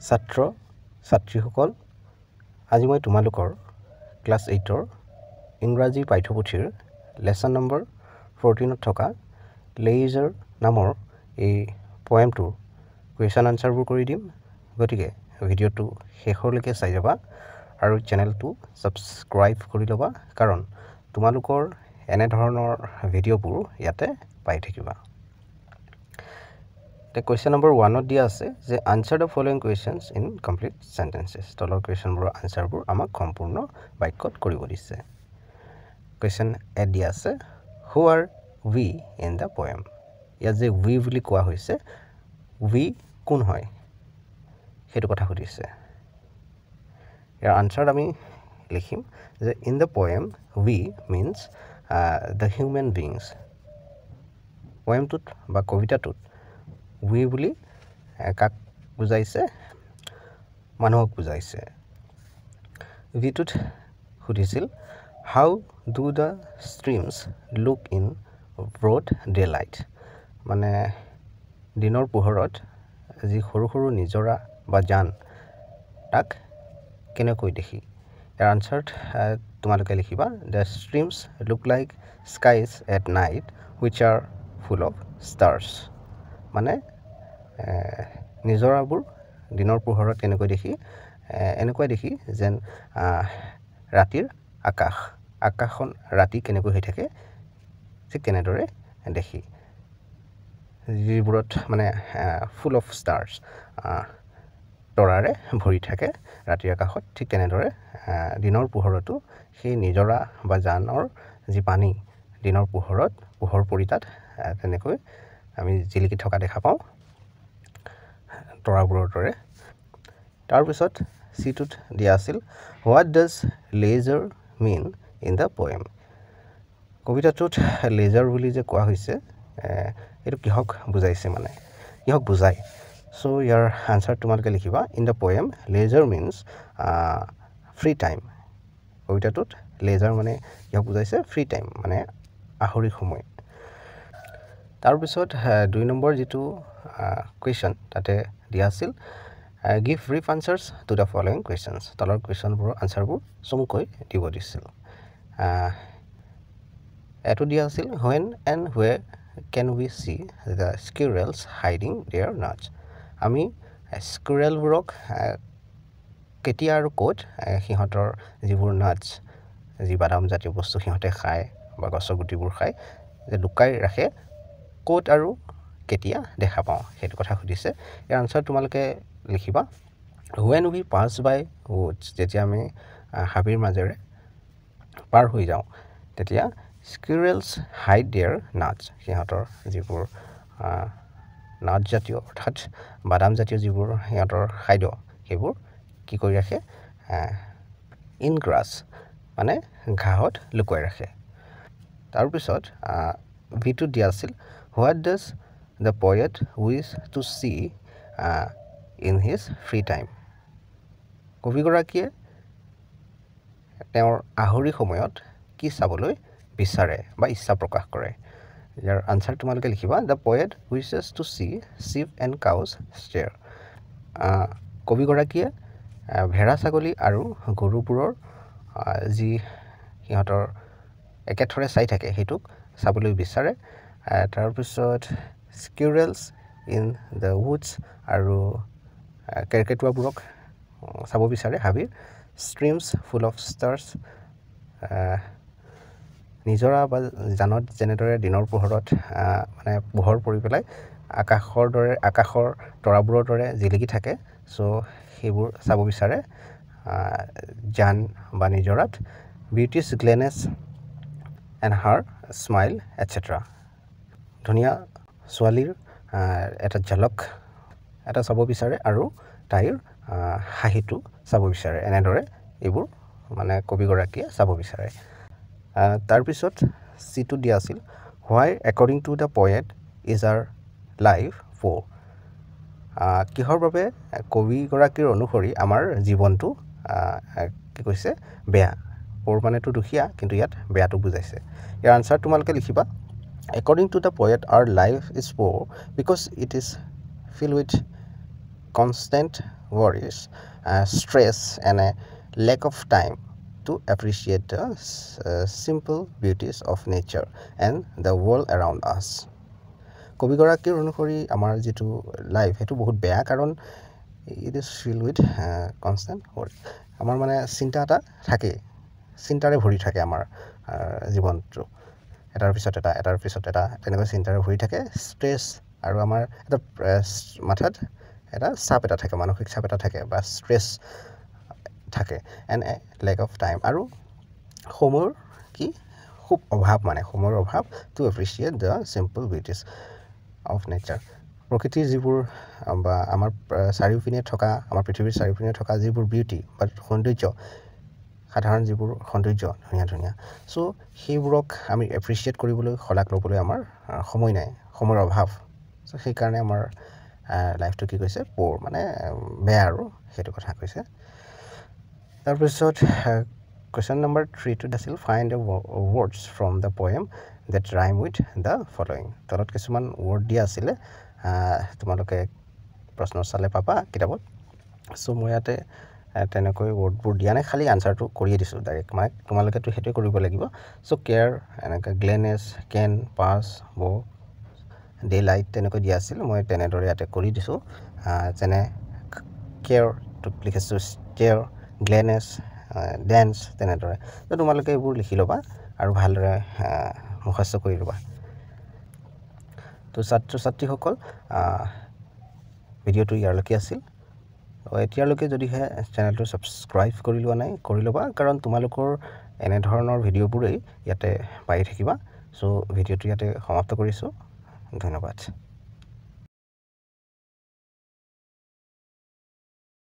ছাত্ৰ ছাত্ৰীসকল আজি মই তোমালোকৰ ক্লাছ 8ৰ ইংৰাজী পাঠ্যপুথিৰ লেসন নম্বৰ 14ত থকা লেইজাৰ নামৰ এই পয়েমটোৰ কুৱেশ্যন আনসাৰবোৰ কৰি দিম গতিকে ভিডিঅ'টো শেষলৈকে চাই যাবা আৰু চেনেলটো সাবস্ক্ৰাইব কৰি ল'বা কাৰণ তোমালোকৰ এনে ধৰণৰ ভিডিঅ'বোৰ ইয়াতে পাই থাকিবা The question number 1 দিয়া আছে যে answer the following questions in complete sentences. তলৰ কুৱেশ্যনবোৰৰ আনসাৰবোৰ আমাক সম্পূৰ্ণ বাক্যত কৰিব দিছে। Question A দিয়া আছে who are we in the poem? ইয়াত যে we বুলি কোৱা হৈছে we কোন হয় সেইটো কথা সুধিছে। ইয়াৰ আনসাৰ আমি লিখিম যে in the poem we means the human beings. পয়েমটোত বা কবিতাটোত we বুলি কাক বুজাইছে মানুহক বুজাইছে ভিটোত সুধিছিল how do the streams look in broad daylight মানে দিনৰ পোহৰত যি সৰু সৰু নিজৰা বা জান তাক কেনেকৈ দেখি ইয়াৰ আনসাৰ তোমালোকে লিখিবা the streams look like skies at night which are full of stars মানে নিজৰাবোৰ দিনৰ পোহৰত কেনেকৈ দেখি এনেকৈ দেখি যেন ৰাতিৰ আকাশখন ৰাতি কেনেকৈ হৈ থাকে ঠিক তেনেদৰে দেখি যিবোৰত মানে ফুল অফ ষ্টাৰ্ছ তৰাৰে ভৰি থাকে ৰাতিৰ আকাশত ঠিক তেনেদৰে দিনৰ পোহৰতো সেই নিজৰা বা জানৰ যি পানী দিনৰ পোহৰত পোহৰ পৰি তাত তেনেকৈ আমি জিলিকি থকা দেখা পাওঁ তৰাবোৰৰ দৰে তাৰ পিছত সিটোত দিয়া আছিল what does laser mean in the poem কবিতাটোত লেজাৰ বুলি যে কোৱা হৈছে এটো কিহক বুজাইছে মানে কিহক বুজায় সো ইয়াৰ আনসাৰ তোমালোকে লিখিবা in the poem laser means free time কবিতাটোত লেজাৰ মানে কিহক বুজাইছে free time মানে আহৰি সময় তাৰ পিছত 2 নম্বৰ যেটো কুৱেশ্যন তাতে দিয়া আছিল give brief answers to the following questions তলৰ কুৱেশ্যনবোৰৰ আনসাৰবোৰ চমুকৈ দিব দিছিল এটো দিয়া আছিল when and where can we see the squirrels hiding their nuts আমি স্কুৰেলবোৰক কেতিয়া আৰু ক'ত সিহঁতৰ যিবোৰ নাটছ যি বাদাম জাতীয় বস্তু সিহঁতে খায় বা গছৰ গুটিবোৰ খায় যে লুকাই ৰাখে ক'ত আৰু কেতিয়া দেখা পাওঁ সেইটো কথা সুধিছে ইয়াৰ আনসাৰ তোমালোকে লিখিবা when we pass by woods যেতিয়া আমি হাবিৰ মাজেৰে পাৰ হৈ যাওঁ তেতিয়া squirrels hide their nuts সিহঁতৰ যিবোৰ নাট জাতীয় অৰ্থাৎ বাদাম জাতীয় যিবোৰ সিহঁতৰ খাদ্য সেইবোৰ কি কৰি ৰাখে in grass মানে ঘাঁহত লুকুৱাই ৰাখে তাৰ পিছত ভিটো দিয়া আছিল what does the poet wish to see in his free time কবিগৰাকীয়ে তেওঁৰ আহৰি সময়ত কি চাবলৈ বিচাৰে বা ইচ্ছা প্ৰকাশ কৰে ইয়াৰ আনসাৰ তোমালোকে লিখিবা the poet wishes to see sheep and cows stare কবিগৰাকীয়ে ভেড়া ছাগলী আৰু গৰুবোৰৰ যি সিহঁতৰ একেথৰে চাই থাকে হেতুক চাবলৈ বিচাৰে তাৰ পিছত squirrels in the woods আৰু কেৰকেটুৱাবোৰক চাব বিচাৰে হাবিৰ streams full of stars নিজৰা বা জানত যেনেদৰে দিনৰ পোহৰত মানে পোহৰ পৰি পেলাই আকাশৰ তৰাবোৰৰ দৰে জিলিকি থাকে সো সেইবোৰ চাব বিচাৰে জান বা নিজৰাত beauty's gladness and her smile etc ধুনিয়া ছোৱালীৰ এটা ঝলক এটা চাব বিচাৰে আৰু তাইৰ হাঁহিটো চাব বিচাৰে এনেদৰে এইবোৰ মানে কবিগৰাকীয়ে চাব বিচাৰে তাৰ পিছত সিটো দিয়া আছিল why according to the poet is our life poor কিহৰ বাবে কবিগৰাকীৰ অনুসৰি আমাৰ জীৱনটো কি কৈছে বেয়া পোৰ মানেটো দুখিয়া কিন্তু ইয়াত বেয়াটো বুজাইছে ইয়াৰ আনসাৰ তোমালোকে লিখিবা according to the poet our life is poor because it is filled with constant worries, stress, and a lack of time to appreciate the simple beauties of nature and the world around us. কবিগৰাকীৰ অনুসৰি আমাৰ যেটো life হেতু বহুত বেয়া কাৰণ it is filled with constant worry. আমাৰ মানে চিন্তা এটা থাকে, চিন্তাৰে ভৰি থাকে আমাৰ জীৱনটো, এটাৰ পিছত এটা তেনেকৈ চিন্তাৰে ভৰি থাকে, ষ্ট্ৰেছ আৰু আমাৰ এটা মাথাত এটা চাপ এটা থাকে, মানসিক চাপ এটা থাকে বা ষ্ট্ৰেছ থাকে, এণ্ড লেক অফ টাইম আৰু সময়ৰ কি খুব অভাৱ, মানে সময়ৰ অভাৱ to appreciate the simple beauties of nature. প্ৰকৃতিৰ যিবোৰ বা আমাৰ চাৰিওপিনে থকা, আমাৰ পৃথিৱীৰ চাৰিওপিনে থকা যিবোৰ বিউটি বা সৌন্দৰ্য, সাধাৰণ যিবোৰ সৌন্দৰ্য ধুনীয়া ধুনীয়া, চ' সেইবোৰক আমি এপ্ৰিচিয়েট কৰিবলৈ, শলাগ ল'বলৈ আমাৰ সময় নাই, সময়ৰ অভাৱ। চ' সেইকাৰণে আমাৰ লাইফটো কি কৈছে, প'ৰ মানে বেয়া আৰু সেইটো কথা কৈছে। তাৰপিছত কুৱেশ্যন নম্বৰ 3টোত আছিল find the words from the poem that rhyme with the following. তলত কিছুমান ৱৰ্ড দিয়া আছিলে, তোমালোকে প্ৰশ্ন চালে পাবা কিতাপত। চ' মই ইয়াতে তেনেকৈ ৱৰ্ডবোৰ দিয়া নাই, খালি আনচাৰটো কৰিয়ে দিছোঁ ডাইৰেক্ট, মানে তোমালোকেতো সেইটোৱে কৰিব লাগিব। চ' কেয়াৰ, এনেকৈ গ্লেনেছ, কেন, পাছ, ব, ডে লাইট তেনেকৈ দিয়া আছিল, মই তেনেদৰে ইয়াতে কৰি দিছোঁ। যেনে কেয়াৰটোত লিখিছোঁ ষ্টেয়াৰ, গ্লেনেছ, ডেন্স, তেনেদৰে। ত' তোমালোকে এইবোৰ লিখি ল'বা আৰু ভালদৰে মুখস্থ কৰি ল'বা। তো ছাত্ৰ ছাত্ৰীসকল, ভিডিঅ'টো ইয়ালৈকে আছিল। এতিয়ালৈকে যদিহে চেনেলটো ছাবস্ক্ৰাইব কৰি লোৱা নাই, কৰি ল'বা, কাৰণ তোমালোকৰ এনেধৰণৰ ভিডিঅ'বোৰেই ইয়াতে পাই থাকিবা। চ' ভিডিঅ'টো ইয়াতে সমাপ্ত কৰিছোঁ। ধন্যবাদ।